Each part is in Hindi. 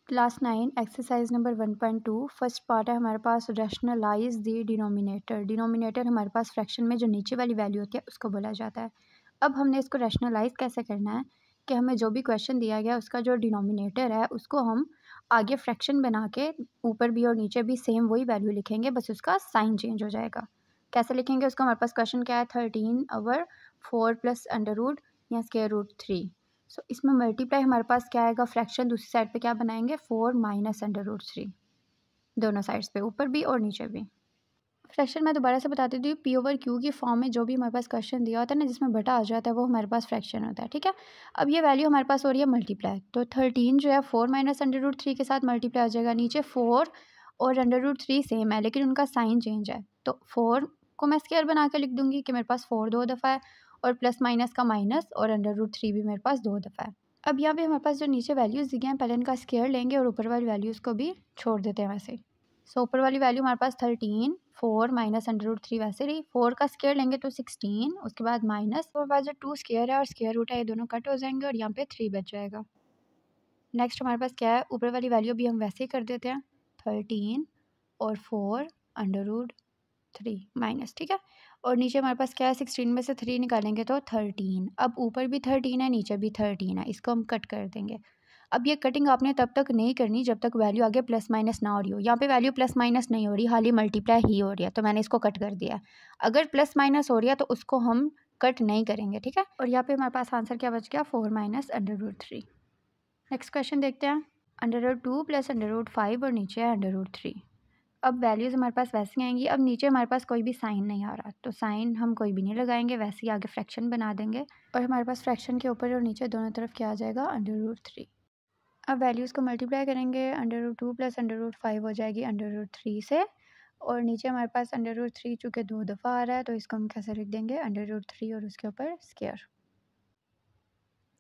Class 9 exercise number 1.2 first part है हमारे पास रैशनलाइज द डिनोमिनेटर। डिनोमिनेटर हमारे पास फ्रैक्शन में जो नीचे वाली वैल्यू होती है उसको बोला जाता है। अब हमने इसको रैशनलाइज कैसे करना है कि हमें जो भी क्वेश्चन दिया गया उसका जो डिनोमिनेटर है उसको हम आगे फ्रैक्शन बना के ऊपर भी और नीचे भी सेम वही वैल्यू लिखेंगे, बस उसका साइन चेंज हो जाएगा। कैसे लिखेंगे उसको? हमारे पास क्वेश्चन क्या है 13/4 प्लस अंडर रूट या स्क्वायर रूट 3। सो इसमें मल्टीप्लाई हमारे पास क्या आएगा, फ्रैक्शन दूसरी साइड पे क्या बनाएंगे 4 माइनस अंडर रूट 3, दोनों साइड्स पे ऊपर भी और नीचे भी। फ्रैक्शन मैं दोबारा से बता देती हूँ, पी ओवर क्यू की फॉर्म में जो भी हमारे पास क्वेश्चन दिया होता है ना जिसमें बटा आ जाता है वो हमारे पास फ्रैक्शन होता है। ठीक है, अब ये वैल्यू हमारे पास हो रही है मल्टीप्लाई, तो 13 जो है 4 माइनस अंडर रूट 3 के साथ मल्टीप्लाई हो जाएगा। नीचे 4 और अंडर रूट 3 सेम है लेकिन उनका साइन चेंज है, तो 4 को मैं स्क्वायर बना के लिख दूंगी कि मेरे पास 4 दो दफ़ा है और प्लस माइनस का माइनस और अंडर रूट 3 भी मेरे पास 2 दफ़ा है। अब यहाँ पे हमारे पास जो नीचे वैल्यूज़ दी गए हैं पहले इनका स्क्वायर लेंगे और ऊपर वाली वैल्यूज़ को भी छोड़ देते हैं वैसे। सो ऊपर वाली वैल्यू हमारे पास 13, 4 माइनस अंडर रूट 3 वैसे रही, 4 का स्क्वायर लेंगे तो 16, उसके बाद माइनस और बाद जो 2 स्क्वायर है और स्क्वायर रूट है ये दोनों कट हो जाएंगे और यहाँ पे 3 बच जाएगा। नेक्स्ट हमारे पास क्या है, ऊपर वाली वैल्यू भी हम वैसे ही कर देते हैं 13 और 4 अंडर रूट 3 माइनस। ठीक है, और नीचे हमारे पास क्या है 16 में से 3 निकालेंगे तो 13। अब ऊपर भी 13 है नीचे भी 13 है, इसको हम कट कर देंगे। अब ये कटिंग आपने तब तक नहीं करनी जब तक वैल्यू आगे प्लस माइनस ना हो रही हो। यहाँ पे वैल्यू प्लस माइनस नहीं हो रही, हाली मल्टीप्लाई ही हो रही है, तो मैंने इसको कट कर दिया। अगर प्लस माइनस हो रही है तो उसको हम कट नहीं करेंगे। ठीक है, और यहाँ पे हमारे पास आंसर क्या बच गया 4 minus under root 3। Next question देखते हैं, under root 2 plus under root 5 और नीचे है अंडर रूट 3। अब वैल्यूज़ हमारे पास वैसी आएंगी। अब नीचे हमारे पास कोई भी साइन नहीं आ रहा तो साइन हम कोई भी नहीं लगाएंगे, वैसे ही आगे फ्रैक्शन बना देंगे और हमारे पास फ्रैक्शन के ऊपर और नीचे दोनों तरफ क्या आ जाएगा अंडर रूट 3। अब वैल्यूज़ को मल्टीप्लाई करेंगे, under root 2 plus under root 5 हो जाएगी अंडर रूट 3 से, और नीचे हमारे पास अंडर रूट 3 चूँकि 2 दफ़ा आ रहा है तो इसको हम कैसे लिख देंगे अंडर रूट 3 और उसके ऊपर स्क्वायर।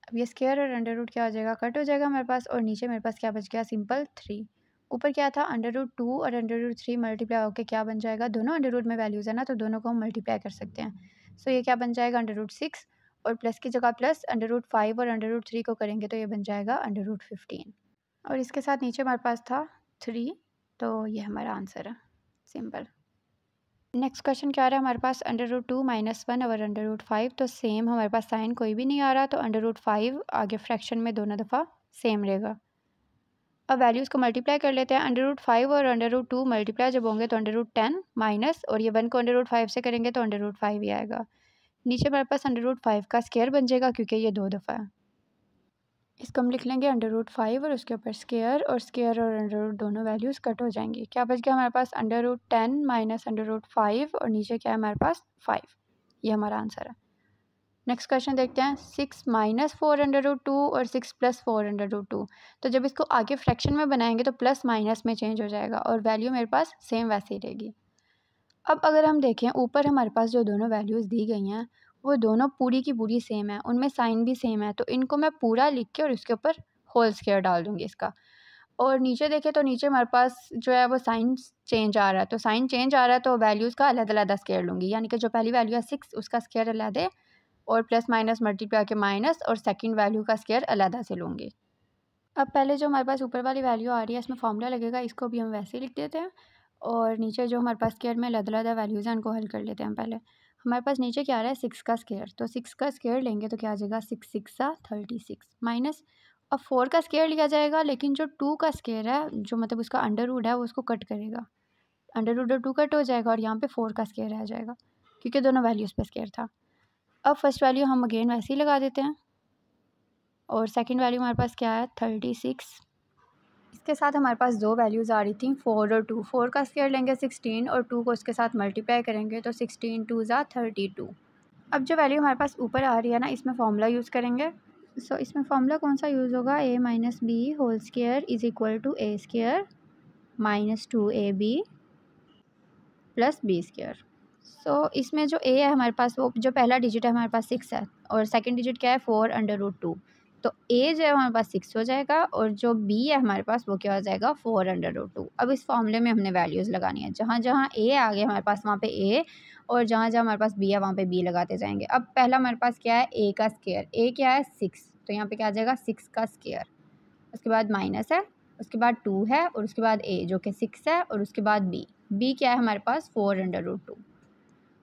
अब ये स्क्वायर और अंडर रूट क्या हो जाएगा, कट हो जाएगा हमारे पास, और नीचे मेरे पास क्या बच गया सिंपल 3। ऊपर क्या था अंडर रूट 2 और अंडर रूट 3 मल्टीप्लाई होकर क्या बन जाएगा, दोनों अंडर रूट में वैल्यूज़ है ना तो दोनों को हम मल्टीप्लाई कर सकते हैं। सो ये क्या बन जाएगा अंडर रूट 6 और प्लस की जगह प्लस, अंडर रूट 5 और अंडर रूट 3 को करेंगे तो ये बन जाएगा अंडर रूट 15, और इसके साथ नीचे हमारे पास था 3, तो ये हमारा आंसर है सिंपल। नेक्स्ट क्वेश्चन क्या आ रहा है हमारे पास अंडर रूट 2 माइनस 1 और अंडर रूट 5, तो सेम हमारे पास साइन कोई भी नहीं आ रहा तो अंडर रूट 5 आगे फ्रैक्शन में दोनों दफ़ा सेम रहेगा। अब वैल्यूज़ को मल्टीप्लाई कर लेते हैं, अंडर रूट 5 और अंडर रूट 2 मल्टीप्लाई जब होंगे तो अंडर रूट 10 माइनस, और ये 1 को अंडर रूट 5 से करेंगे तो अंडर रूट 5 ही आएगा। नीचे हमारे पास अंडर रूट 5 का स्क्वायर बन जाएगा क्योंकि ये 2 दफ़ा है, इसको हम लिख लेंगे अंडर रूट 5 और उसके ऊपर स्क्वायर, और स्क्वायर और अंडर रूट दोनों वैल्यूज़ कट हो जाएंगी। क्या बच गया हमारे पास under root 10 minus under root 5 और नीचे क्या है हमारे पास 5, ये हमारा आंसर है। नेक्स्ट क्वेश्चन देखते हैं, 6 माइनस 4 अंडर रूट 2 और 6 प्लस 4 अंडर रूट 2, तो जब इसको आगे फ्रैक्शन में बनाएंगे तो प्लस माइनस में चेंज हो जाएगा और वैल्यू मेरे पास सेम वैसे ही रहेगी। अब अगर हम देखें ऊपर हमारे पास जो दोनों वैल्यूज़ दी गई हैं वो दोनों पूरी की पूरी सेम है, उनमें साइन भी सेम है, तो इनको मैं पूरा लिख के और इसके ऊपर होल स्क्वायर डाल दूँगी इसका। और नीचे देखें तो नीचे हमारे पास जो है वो साइन चेंज आ रहा है, तो साइन चेंज आ रहा है तो वैल्यूज़ का अलग-अलग स्क्वायर लूँगी, यानी कि जो पहली वैल्यू है 6 उसका स्क्वायर अलग है और प्लस माइनस मल्टीप्लाई के माइनस, और सेकंड वैल्यू का स्क्वायर अलग से लूँगी। अब पहले जो हमारे पास ऊपर वाली वैल्यू आ रही है इसमें फॉर्मूला लगेगा, इसको भी हम वैसे ही लिख देते हैं, और नीचे जो हमारे पास स्क्वायर में अलग-अलग वैल्यूज़ हैं उनको हल कर लेते हैं। पहले हमारे पास नीचे क्या आ रहा है 6 का स्क्वायर, तो 6 का स्क्वायर लेंगे तो क्या आ जाएगा 6 6 36 माइनस, अब 4 का स्क्वायर लिया जाएगा लेकिन जो 2 का स्क्वायर है जो मतलब उसका अंडर रूट है वो उसको कट करेगा, अंडर रूट और 2 कट हो जाएगा और यहाँ पे 4 का स्क्वायर आ जाएगा क्योंकि दोनों वैल्यूज़ पे स्क्वायर था। अब फर्स्ट वैल्यू हम अगेन वैसे ही लगा देते हैं, और सेकंड वैल्यू हमारे पास क्या है 36। इसके साथ हमारे पास दो वैल्यूज़ आ रही थी 4 और 2, 4 का स्क्वायर लेंगे 16 और 2 को इसके साथ मल्टीप्लाई करेंगे तो 16 2 ज़ा 32। अब जो वैल्यू हमारे पास ऊपर आ रही है ना इसमें फॉर्मूला यूज़ करेंगे। सो इसमें फॉर्मूला कौन सा यूज़ होगा, a minus B whole square is equal to a square minus 2ab plus B square. So इसमें जो a है हमारे पास वो जो पहला डिजिट है हमारे पास 6 है और सेकंड डिजिट क्या है 4 अंडर रूट 2, तो a जो है हमारे पास 6 हो जाएगा और जो b है हमारे पास वो क्या हो जाएगा 4 अंडर रूट 2। अब इस फॉर्मूले में हमने वैल्यूज़ लगानी है, जहाँ जहाँ a आ गया हमारे पास वहाँ पे a, और जहाँ जहाँ हमारे पास b है वहाँ पे b लगाते जाएंगे। अब पहला हमारे पास क्या है a का स्क्वायर, a क्या है 6, तो यहाँ पे क्या आ जाएगा 6 का स्क्वायर, उसके बाद माइनस है उसके बाद 2 है और उसके बाद a जो कि 6 है और उसके बाद b क्या है हमारे पास 4√2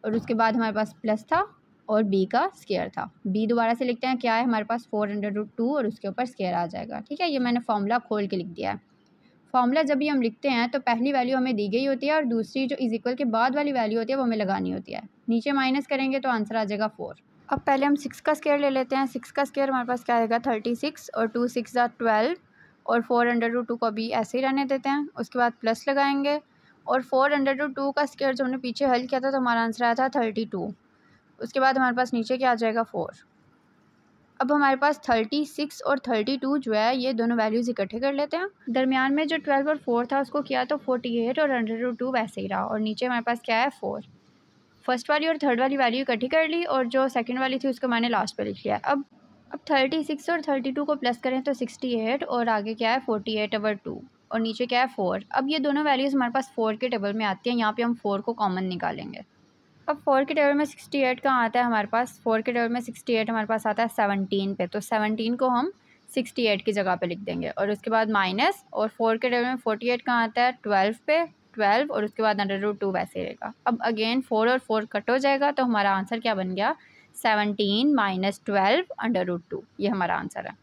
और उसके बाद हमारे पास प्लस था और b का स्क्वायर था। b दोबारा से लिखते हैं, क्या है हमारे पास 4√2 और उसके ऊपर स्क्वायर आ जाएगा। ठीक है, ये मैंने फॉर्मूला खोल के लिख दिया है। फॉर्मूला जब भी हम लिखते हैं तो पहली वैल्यू हमें दी गई होती है और दूसरी जो इज इक्वल के बाद वाली वैल्यू होती है वो हमें लगानी होती है। नीचे माइनस करेंगे तो आंसर आ जाएगा 4। अब पहले हम 6 का स्क्वायर ले लेते हैं। 6 का स्क्वायर हमारे पास क्या आएगा 36 और 2 6 12 और 4√2 को अभी ऐसे ही रहने देते हैं। उसके बाद प्लस लगाएंगे और 4√2 का स्क्वायर जो हमने पीछे हल किया था तो हमारा आंसर आया था 32। उसके बाद हमारे पास नीचे क्या आ जाएगा 4। अब हमारे पास 36 और 32 जो है ये दोनों वैल्यूज़ इकट्ठे कर लेते हैं। दरमियान में जो 12 और 4 था उसको किया तो 48 और √2 वैसे ही रहा और नीचे हमारे पास क्या है 4। फर्स्ट वाली और थर्ड वाली वैल्यू इकट्ठी कर ली और जो सेकंड वाली थी उसको मैंने लास्ट पे लिख लिया। अब 36 और 32 को प्लस करें तो 68 और आगे क्या है 48/2 और नीचे क्या है 4। अब ये दोनों वैल्यूज़ हमारे पास 4 के टेबल में आती हैं। यहाँ पे हम 4 को कॉमन निकालेंगे। अब 4 के टेबल में 68 कहाँ आता है हमारे पास 4 के टेबल में 68 हमारे पास आता है 17 पे, तो 17 को हम 68 की जगह पे लिख देंगे और उसके बाद माइनस और 4 के टेबल में 48 कहाँ आता है 12 पे 12 और उसके बाद √2 वैसे रहेगा। अब अगेन 4 और 4 कट हो जाएगा तो हमारा आंसर क्या बन गया 17 - 12 √2, ये हमारा आंसर है।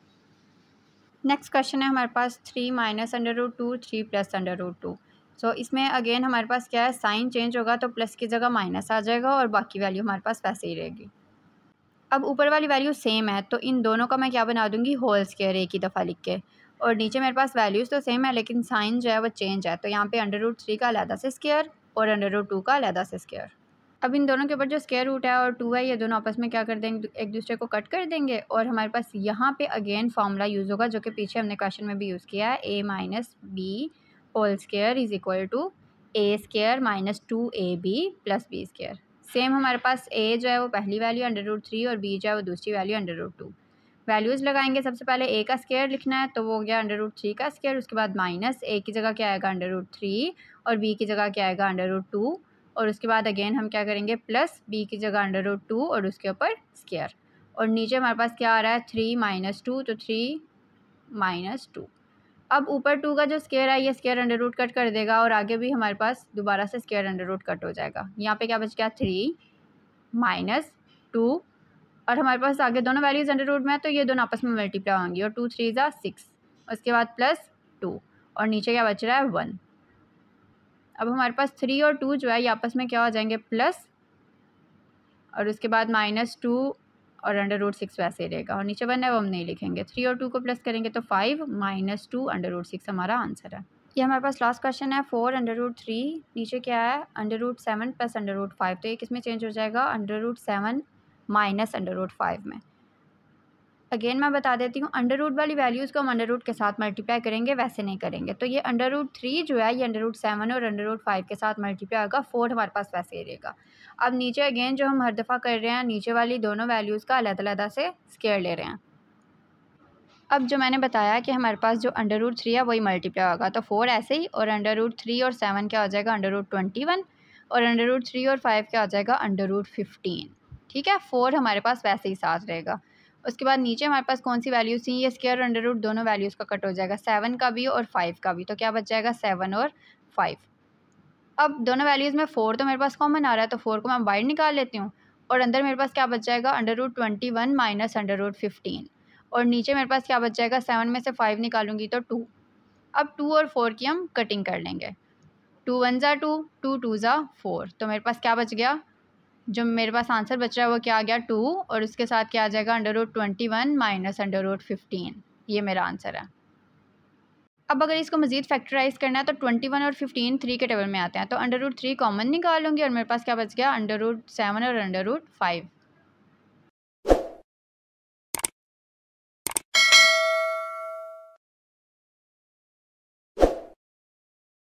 नेक्स्ट क्वेश्चन है हमारे पास 3 - √2 3 + √2। सो इसमें अगेन हमारे पास क्या है साइन चेंज होगा तो प्लस की जगह माइनस आ जाएगा और बाकी वैल्यू हमारे पास वैसे ही रहेगी। अब ऊपर वाली वैल्यू सेम है तो इन दोनों का मैं क्या बना दूंगी होल स्क्वायर एक ही दफ़ा लिख के, और नीचे मेरे पास वैल्यूज़ तो सेम है लेकिन साइन जो है वो चेंज है, तो यहाँ पे √3 का अलहदा से स्क्वायर और √2 का अलहदा से स्क्वायर। अब इन दोनों के ऊपर जो स्क्वायर रूट है और 2 है ये दोनों आपस में क्या कर देंगे एक दूसरे को कट कर देंगे और हमारे पास यहाँ पे अगेन फार्मूला यूज़ होगा जो कि पीछे हमने क्वेश्चन में भी यूज़ किया है a - b whole square is equal to a² - 2ab + b²। Same हमारे पास a जो है वो पहली वैल्यू √3 और b जो है वो दूसरी वैल्यू √2। वैल्यूज़ लगाएंगे, सबसे पहले a का स्क्वायर लिखना है तो वो हो गया √3 का स्क्वायर, उसके बाद माइनस a की जगह क्या आएगा √3 और b की जगह क्या आएगा √2 और उसके बाद अगेन हम क्या करेंगे प्लस b की जगह √2 और उसके ऊपर स्क्वायर और नीचे हमारे पास क्या आ रहा है 3 - 2 तो 3 - 2। अब ऊपर 2 का जो स्क्वायर है ये स्क्वायर √ कट कर देगा और आगे भी हमारे पास दोबारा से स्क्वायर √ कट हो जाएगा। यहाँ पे क्या बच गया 3 - 2 और हमारे पास आगे दोनों वैल्यूज √ में है तो ये दोनों आपस में मल्टीप्लाई होंगी और 2 3 = 6, उसके बाद प्लस 2 और नीचे क्या बच रहा है 1। अब हमारे पास 3 और 2 जो है ये आपस में क्या हो जाएंगे प्लस और उसके बाद -2 और √6 वैसे ही रहेगा और नीचे 1 है वो हम नहीं लिखेंगे। 3 और 2 को प्लस करेंगे तो 5 - 2 √6 हमारा आंसर है। ये हमारे पास लास्ट क्वेश्चन है 4 √3, नीचे क्या है √7 + √5, तो ये किस में चेंज हो जाएगा √7 - √5 में। अगेन मैं बता देती हूँ √ वाली वैल्यूज़ को हम √ के साथ मल्टीप्लाई करेंगे, वैसे नहीं करेंगे। तो ये √3 जो है ये √7 और √5 के साथ मल्टीप्लाई होगा, 4 हमारे पास वैसे ही रहेगा। अब नीचे अगेन जो हम हर दफ़ा कर रहे हैं नीचे वाली दोनों वैल्यूज़ का अलग-अलग से स्क्वायर ले रहे हैं। अब जो मैंने बताया कि हमारे पास जो √3 है वही मल्टीप्लाई होगा तो 4 ऐसे ही और √3 और 7 क्या हो जाएगा √21 और √3 और 5 क्या हो जाएगा √15। ठीक है, 4 हमारे पास वैसे ही साथ रहेगा। उसके बाद नीचे हमारे पास कौन सी वैल्यूज़ थी, ये स्क्वायर और √ दोनों वैल्यूज़ का कट हो जाएगा, 7 का भी और 5 का भी, तो क्या बच जाएगा 7 और 5। अब दोनों वैल्यूज़ में 4 तो मेरे पास कॉमन आ रहा है तो 4 को मैं बाहर निकाल लेती हूँ और अंदर मेरे पास क्या बच जाएगा √21 - √15 और नीचे मेरे पास क्या बच जाएगा 7 में से 5 निकालूंगी तो 2। अब 2 और 4 की हम कटिंग कर लेंगे, 2 1 = 2, 2 2 = 4, तो मेरे पास क्या बच गया, जो मेरे पास आंसर बच रहा है वो क्या आ गया 2 और उसके साथ क्या आ जाएगा √21 - √15, ये मेरा आंसर है। अब अगर इसको मज़ीद फैक्टराइज करना है तो 21 और 15 3 के टेबल में आते हैं तो √3 कॉमन निकालूंगी और मेरे पास क्या बच गया √7 और √5।